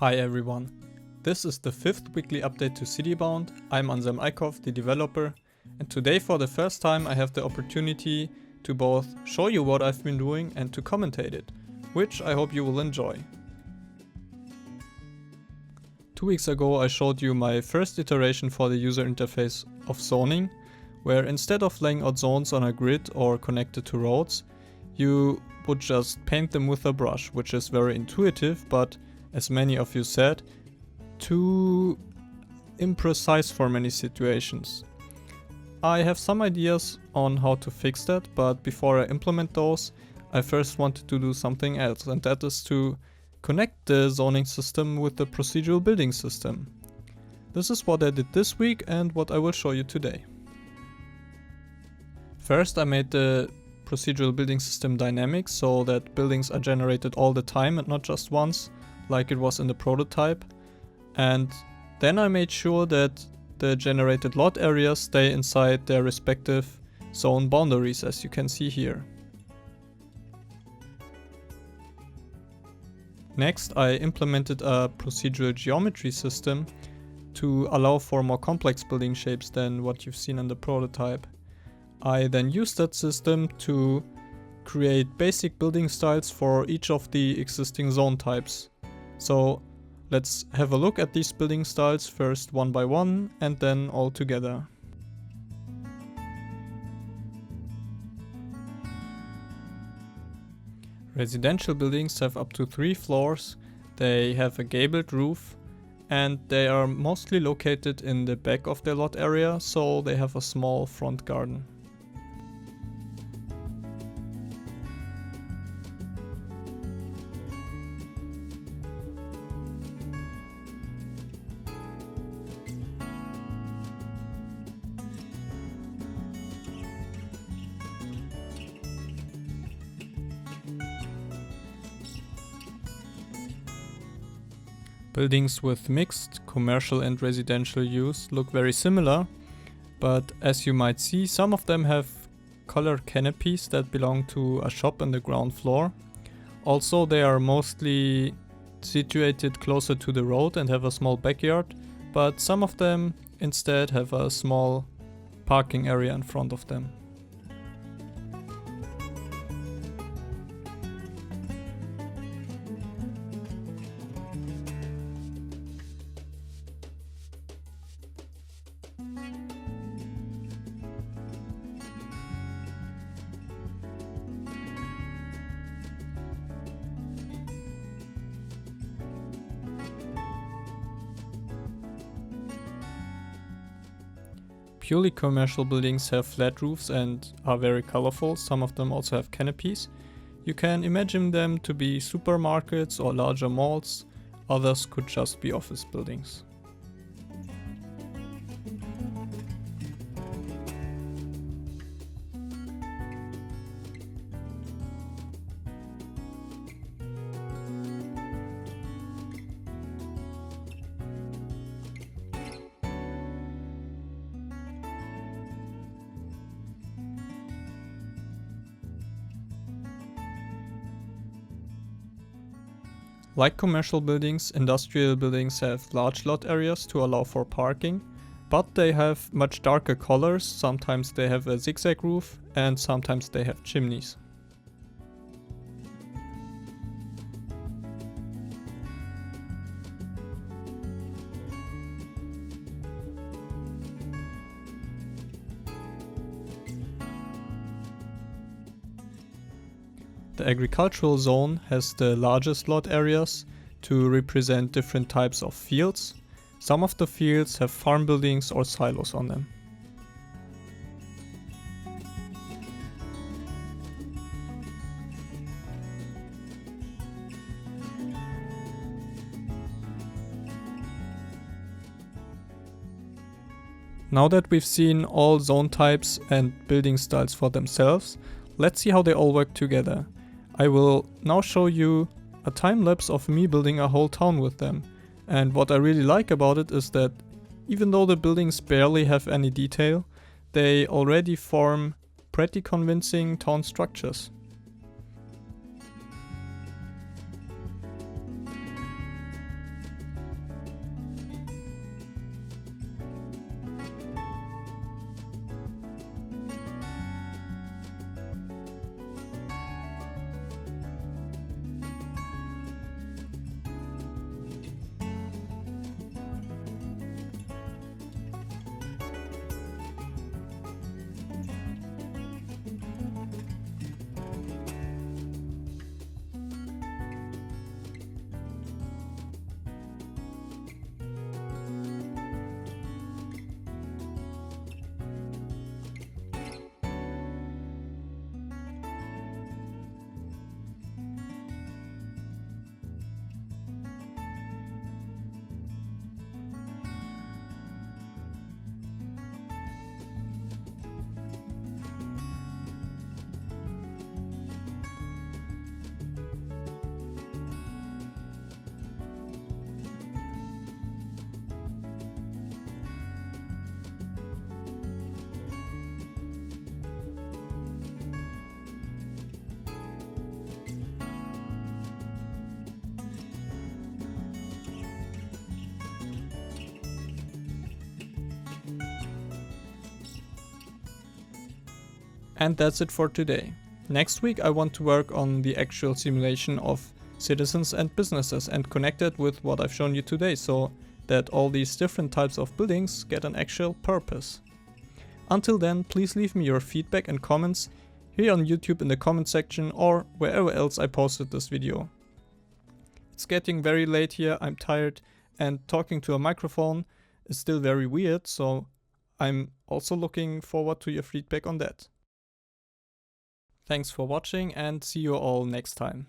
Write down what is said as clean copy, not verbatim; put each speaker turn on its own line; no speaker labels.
Hi everyone, this is the 5th weekly update to Citybound. I'm Ansem Eikhoff, the developer, and today for the first time I have the opportunity to both show you what I've been doing and to commentate it, which I hope you will enjoy. 2 weeks ago I showed you my first iteration for the user interface of zoning, where instead of laying out zones on a grid or connected to roads, you would just paint them with a brush, which is very intuitive, but as many of you said, too imprecise for many situations. I have some ideas on how to fix that, but before I implement those, I first wanted to do something else, and that is to connect the zoning system with the procedural building system. This is what I did this week and what I will show you today. First, I made the procedural building system dynamic so that buildings are generated all the time and not just once, like it was in the prototype. And then I made sure that the generated lot areas stay inside their respective zone boundaries, as you can see here. Next, I implemented a procedural geometry system to allow for more complex building shapes than what you've seen in the prototype. I then used that system to create basic building styles for each of the existing zone types. So let's have a look at these building styles first one by one and then all together. Residential buildings have up to 3 floors, they have a gabled roof, and they are mostly located in the back of their lot area, so they have a small front garden. Buildings with mixed commercial and residential use look very similar, but as you might see, some of them have colored canopies that belong to a shop on the ground floor. Also, they are mostly situated closer to the road and have a small backyard, but some of them instead have a small parking area in front of them. Purely commercial buildings have flat roofs and are very colorful. Some of them also have canopies. You can imagine them to be supermarkets or larger malls. Others could just be office buildings. Like commercial buildings, industrial buildings have large lot areas to allow for parking, but they have much darker colors. Sometimes they have a zigzag roof and sometimes they have chimneys. The agricultural zone has the largest lot areas to represent different types of fields. Some of the fields have farm buildings or silos on them. Now that we've seen all zone types and building styles for themselves, let's see how they all work together. I will now show you a time lapse of me building a whole town with them. And what I really like about it is that even though the buildings barely have any detail, they already form pretty convincing town structures. And that's it for today. Next week I want to work on the actual simulation of citizens and businesses and connect it with what I've shown you today so that all these different types of buildings get an actual purpose. Until then, please leave me your feedback and comments here on YouTube in the comment section or wherever else I posted this video. It's getting very late here, I'm tired, and talking to a microphone is still very weird, so I'm also looking forward to your feedback on that. Thanks for watching and see you all next time.